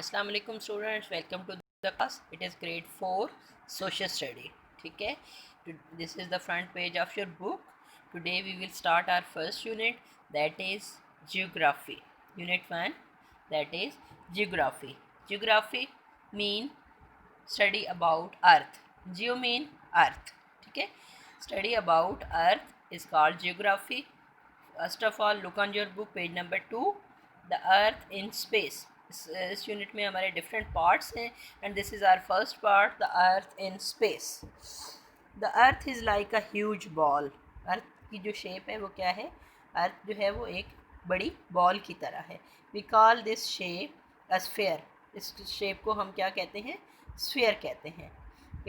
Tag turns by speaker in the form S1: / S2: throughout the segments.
S1: अस्सलाम वालेकुम students, welcome to the class. It is grade 4 social study. ठीक है, this is the front page of your book. Today we will start our first unit, that is geography. Unit 1, that is geography. Geography mean study about Earth. Geo mean Earth. ठीक है, study about Earth is called geography. First of all look on your book, page number 2, the Earth in space. इस unit में हमारे different parts हैं and this is our first part, the Earth in space. The earth is like a huge ball. Earth की जो shape है वो क्या है? अर्थ जो है वो एक बड़ी बॉल की तरह है. We call this shape a sphere. इस शेप को हम क्या कहते हैं? स्फीयर कहते हैं.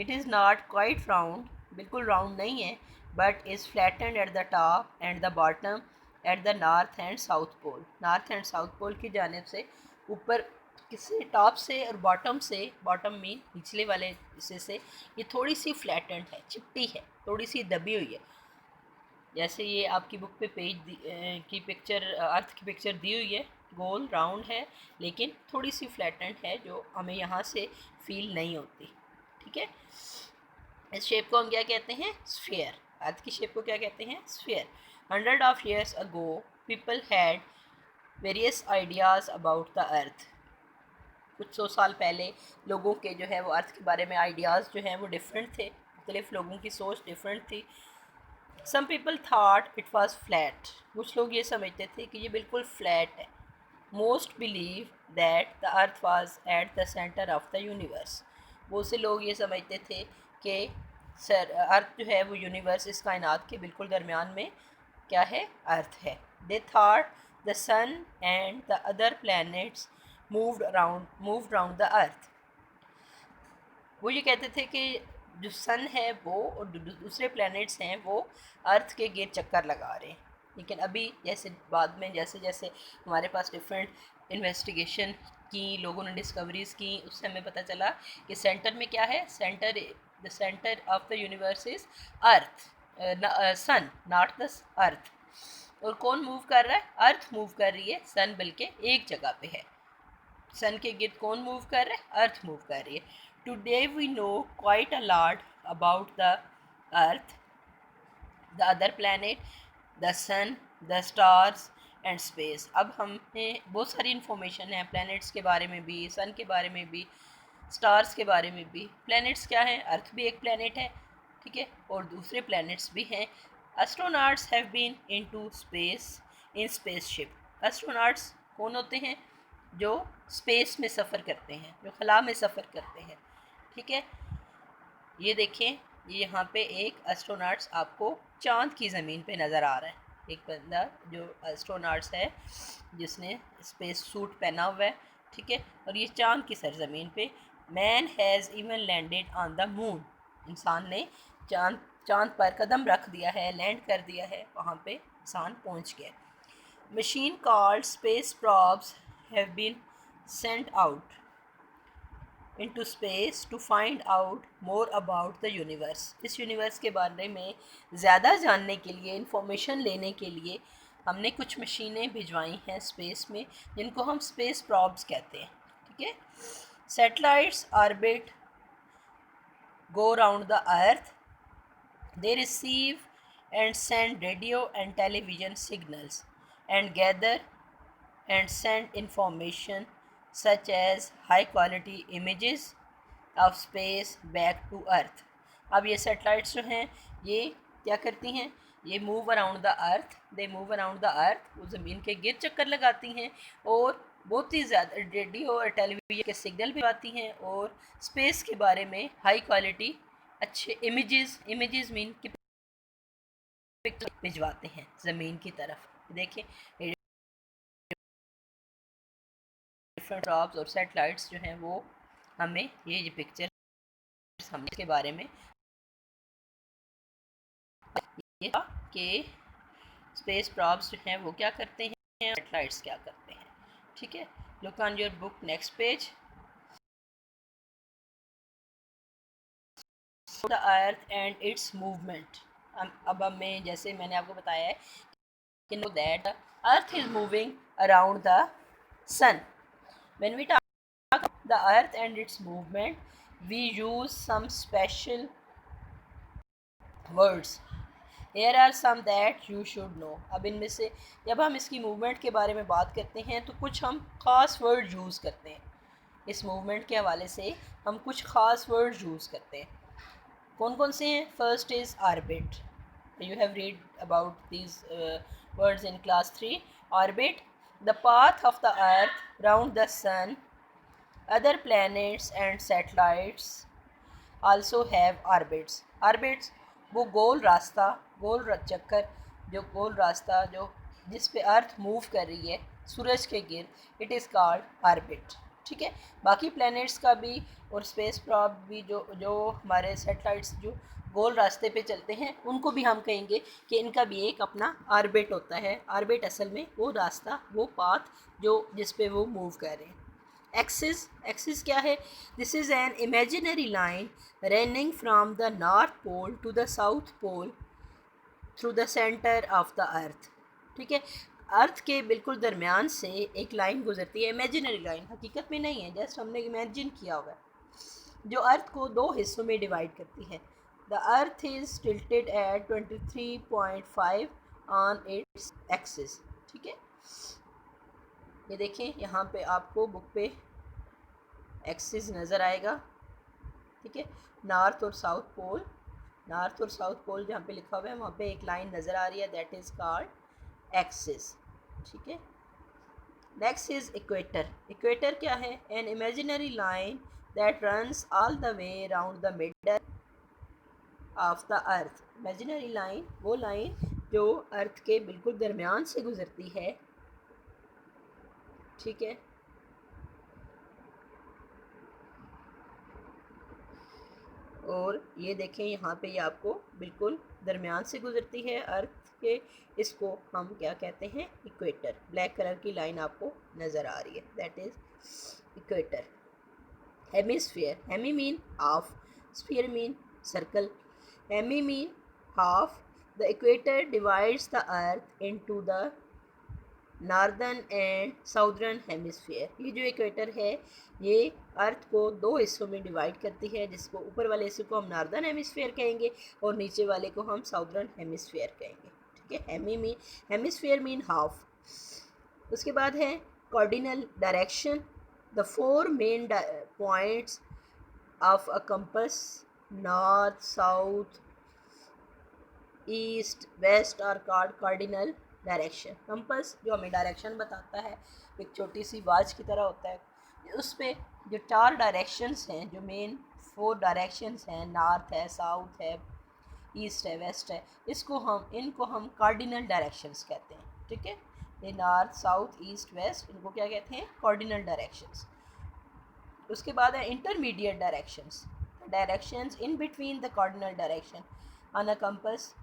S1: It is not quite round, बिल्कुल राउंड नहीं है, but is flattened at the top and the bottom at the north and south pole. North and south pole की जानिब से ऊपर किसी टॉप से और बॉटम से, बॉटम मीन निचले वाले हिस्से से, ये थोड़ी सी फ्लैटेंड है, चिपटी है, थोड़ी सी दबी हुई है. जैसे ये आपकी बुक पे पेज की पिक्चर, अर्थ की पिक्चर दी हुई है, गोल राउंड है लेकिन थोड़ी सी फ्लैटेंड है जो हमें यहाँ से फील नहीं होती. ठीक है, इस शेप को हम क्या कहते हैं? स्फीयर. अर्थ की शेप को क्या कहते हैं? Sphere. 100 of years ago people had various ideas about the earth. कुछ 100 साल पहले लोगों के जो है वो अर्थ के बारे में आइडियाज़ जो हैं वो डिफरेंट थे. मुख्तलिफ लोगों की सोच डिफरेंट थी. Some people thought it was flat. कुछ लोग ये समझते थे कि ये बिल्कुल फ्लैट है. Most believe that the earth was at the centre of the universe. बहुत से लोग ये समझते थे कि अर्थ जो है वो यूनिवर्स, इस कायनात के बिल्कुल दरमियान में क्या है? अर्थ है. They thought the sun and the other planets moved around the Earth. वो ये कहते थे कि जो सन है वो और दूसरे प्लैनेट्स हैं वो अर्थ के गिर्द चक्कर लगा रहे हैं. लेकिन अभी जैसे बाद में जैसे जैसे हमारे पास डिफरेंट इन्वेस्टिगेशन की, लोगों ने डिस्कवरीज़ की, उससे हमें पता चला कि सेंटर में क्या है? The centre of the universe is earth, sun, not the earth. और कौन मूव कर रहा है? अर्थ मूव कर रही है, सन बल्कि एक जगह पे है. सन के गिर्द कौन मूव कर रहा है? अर्थ मूव कर रही है. Today we know quite a lot about the earth, the other planet, the sun, the stars and space. अब हमें बहुत सारी इन्फॉर्मेशन है प्लैनेट्स के बारे में भी, सन के बारे में भी, स्टार्स के बारे में भी. प्लैनेट्स क्या हैं? अर्थ भी एक प्लैनेट है, ठीक है, और दूसरे प्लैनेट्स भी हैं. Astronauts have been into space in spaceship. Astronauts कौन होते हैं? जो स्पेस में सफ़र करते हैं, जो खला में सफ़र करते हैं. ठीक है, ये देखें, ये यहाँ पे एक एस्ट्रोनॉट्स आपको चांद की ज़मीन पे नज़र आ रहा है. एक बंदा जो एस्ट्रोनॉट्स है जिसने स्पेस सूट पहना हुआ है. ठीक है, और ये चांद की सरजमीन पे. Man has even landed on the moon. इंसान ने चांद पर कदम रख दिया है, लैंड कर दिया है, वहाँ पे इंसान पहुँच गया. Machine called space प्रॉब्स have been sent out into space to find out more about the universe. इस यूनिवर्स के बारे में ज़्यादा जानने के लिए, इंफॉर्मेशन लेने के लिए हमने कुछ मशीनें भिजवाई हैं स्पेस में, जिनको हम स्पेस प्रॉब्स कहते हैं. ठीक है, satellites orbit go around the earth. They receive and send radio and television signals and gather and send information such as high quality images of space back to earth. अब ये satellites जो हैं ये क्या करती हैं? ये move around the earth, they move around the Earth, वो ज़मीन के गिर्द चक्कर लगाती हैं और बहुत ही ज़्यादा रेडियो और टेलीविज़न के सिग्नल भी आती हैं और स्पेस के बारे में हाई क्वालिटी अच्छे इमेजेस मीन की पिक्चर भिजवाते हैं ज़मीन की तरफ. देखें, डिफरेंट जॉब्स और सैटेलाइट्स जो हैं वो हमें ये पिक्चर हम इसके बारे में ये कि स्पेस प्रॉब्स जो हैं वो क्या करते हैं, सैटेलाइट्स क्या करते हैं. ठीक है, look on your book, next page. The earth and its movement. अब हमें, जैसे मैंने आपको बताया है कि know that the earth is moving around the sun. When we talk the earth and its movement, we use some special words. Here are some that you should know. अब इनमें से जब हम इसकी मूवमेंट के बारे में बात करते हैं तो कुछ हम ख़ास वर्ड यूज़ करते हैं. इस मूवमेंट के हवाले से हम कुछ ख़ास वर्ड यूज़ करते हैं. कौन कौन से हैं? First is orbit. You have read about these words in class 3. Orbit, the path of the earth round the sun. Other planets and satellites also have orbits. Orbits वो गोल रास्ता, चक्कर, जो गोल रास्ता जो जिस पे अर्थ मूव कर रही है सूरज के गिर्द, इट इज़ कॉल्ड ऑर्बिट. ठीक है. बाकी प्लैनेट्स का भी और स्पेस प्रॉब भी जो जो हमारे सैटेलाइट्स जो गोल रास्ते पे चलते हैं उनको भी हम कहेंगे कि इनका भी एक अपना ऑर्बिट होता है. ऑर्बिट असल में वो रास्ता, वो पाथ जो जिस पे वो मूव कर रहे हैं. एक्सिस क्या है? This is an imaginary line running from the north pole to the south pole through the centre of the earth. ठीक है. अर्थ के बिल्कुल दरमियान से एक लाइन गुजरती है, इमेजिनरी लाइन, हकीकत में नहीं है, जस्ट हमने इमेजिन किया हुआ है, जो अर्थ को दो हिस्सों में डिवाइड करती है. The earth is tilted at 23.5 on its axis. ठीक है. ये देखें यहाँ पे आपको बुक पे एक्सिस नज़र आएगा. ठीक है. नॉर्थ और साउथ पोल, नॉर्थ और साउथ पोल जहाँ पे लिखा हुआ है वहाँ पे एक लाइन नज़र आ रही है, दैट इज़ कॉल्ड एक्सिस. ठीक है. Next is equator. इक्वेटर क्या है? N imaginary line that runs all the way round the middle of the earth. Imaginary line वो लाइन जो अर्थ के बिल्कुल दरमियान से गुजरती है. ठीक है. और ये देखें यहाँ पे ये आपको बिल्कुल दरमियान से गुजरती है अर्थ के. इसको हम क्या कहते हैं? इक्वेटर. ब्लैक कलर की लाइन आपको नज़र आ रही है, that is equator. Hemisphere. Hemi mean half, sphere mean circle. Hemi mean half. The equator divides the earth into the northern and southern hemisphere. ये जो इक्वेटर है ये अर्थ को दो हिस्सों में डिवाइड करती है, जिसको ऊपर वाले हिस्से को हम नॉर्दर्न हेमिस्फीयर कहेंगे और नीचे वाले को हम साउदर्न हेमिस्फीयर कहेंगे. ठीक है. Hemisphere mean half. उसके बाद है cardinal direction. The four main points of a compass, north, south, east, west are called cardinal direction. Compass जो हमें डायरेक्शन बताता है, एक छोटी सी वाच की तरह होता है. उस पर जो चार डायरेक्शंस हैं, जो मेन 4 डायरेक्शंस हैं, नॉर्थ है, साउथ है, ईस्ट है, वेस्ट है, इनको हम कार्डिनल डायरेक्शंस कहते हैं. ठीक है. ये नॉर्थ, साउथ, ईस्ट, वेस्ट, इनको क्या कहते हैं? Cardinal directions. उसके बाद है intermediate directions. Directions in between the cardinal direction on a compass.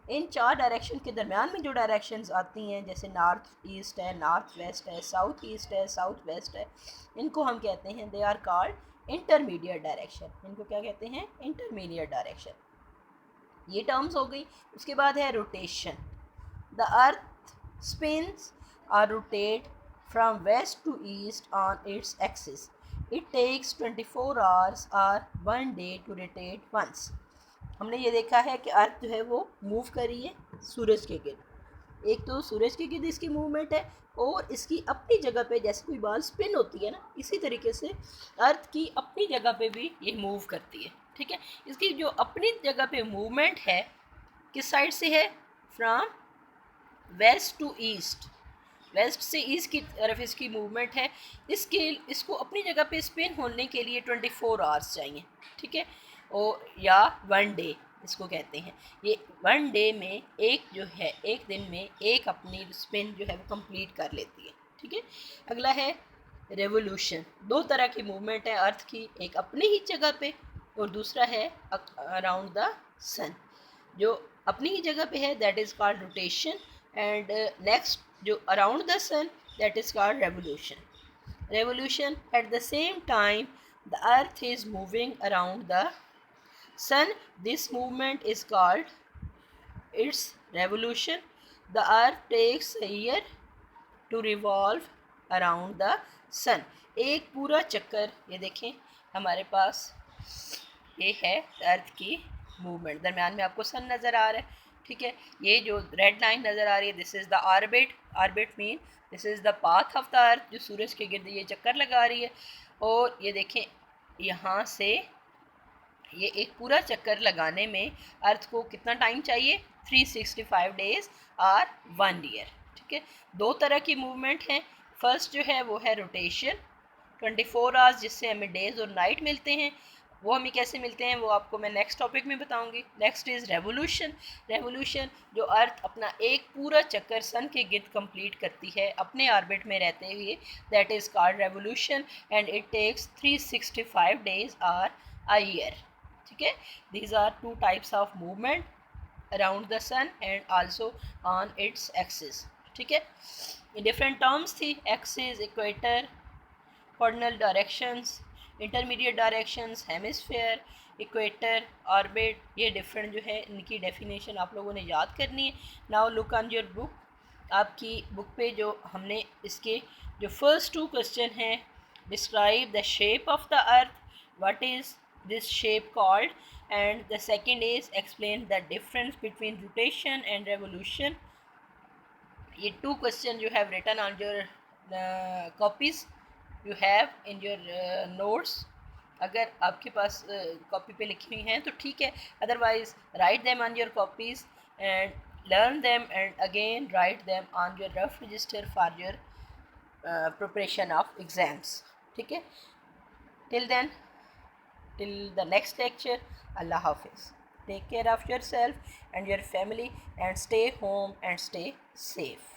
S1: इन 4 डायरेक्शन के दरमियान में जो डायरेक्शंस आती हैं, जैसे नॉर्थ ईस्ट है, नॉर्थ वेस्ट है, साउथ ईस्ट है, साउथ वेस्ट है, इनको हम कहते हैं, they are called intermediate direction. इनको क्या कहते हैं? Intermediate direction. ये टर्म्स हो गई. उसके बाद है रोटेशन. द अर्थ स्पिन्स और rotate from west to east on its axis. It takes 24 hours और 1 डे टू रोटेट वंस. हमने ये देखा है कि अर्थ जो है वो मूव कर रही है सूरज के गिर्द. एक तो सूरज के गिर्द इसकी मूवमेंट है और इसकी अपनी जगह पे जैसे कोई बॉल स्पिन होती है ना, इसी तरीके से अर्थ की अपनी जगह पे भी ये मूव करती है. ठीक है. इसकी जो अपनी जगह पे मूवमेंट है किस साइड से है? From west to east. West से ईस्ट की तरफ इसकी मूवमेंट है. इसको अपनी जगह पे स्पिन होने के लिए 24 आवर्स चाहिए. ठीक है. और या 1 डे इसको कहते हैं. ये 1 डे में एक जो है, एक दिन में एक अपनी स्पिन जो है वो कंप्लीट कर लेती है. ठीक है. अगला है रेवोल्यूशन. 2 तरह की मूवमेंट है अर्थ की, एक अपनी ही जगह पे और दूसरा है अराउंड द सन. जो अपनी ही जगह पे है that is called rotation, and next जो around the sun that is called revolution. Revolution at the same time the earth is moving around the sun. This movement is called its revolution. The earth takes a year to revolve around the sun. एक पूरा चक्कर, ये देखें हमारे पास ये है अर्थ की movement. दरम्यान में आपको सन नज़र आ रहा है, ठीक है। ये जो रेड लाइन नज़र आ रही है, this is the orbit. Orbit mean this is the path of the अर्थ, जो सूरज के गिर्द ये चक्कर लगा रही है। और ये देखें यहाँ से ये एक पूरा चक्कर लगाने में अर्थ को कितना टाइम चाहिए, 365 डेज और 1 ईयर, ठीक है। दो तरह की मूवमेंट हैं। फर्स्ट जो है वो है रोटेशन, 24 आवर्स, जिससे हमें डेज और नाइट मिलते हैं। वो हमें कैसे मिलते हैं वो आपको मैं नेक्स्ट टॉपिक में बताऊंगी। Next is revolution. रेवोल्यूशन जो अर्थ अपना एक पूरा चक्कर सन के गिर्द कंप्लीट करती है अपने ऑर्बिट में रहते हुए, that is called revolution and it takes 365 days और अ ईयर, ठीक है। These are two types of movement around the sun and also on its axis, ठीक है। डिफरेंट टर्म्स थी, axis, equator, cardinal directions, intermediate directions, hemisphere, equator, orbit, ये different जो है इनकी डेफिनेशन आप लोगों ने याद करनी है। Now look on your book, आपकी बुक पे जो हमने इसके जो फर्स्ट 2 क्वेश्चन हैं, describe the shape of the earth, what is this shape called, and the second is explain the difference between rotation and revolution. ये 2 question you have written on your copies you have in your notes। अगर आपके पास copy पे लिखी हुई हैं तो ठीक है, otherwise write them on your copies and learn them and again write them on your rough register for your preparation of exams, ठीक है। Till then, till the next lecture, Allah Hafiz. Take care of yourself and your family and stay home and stay safe.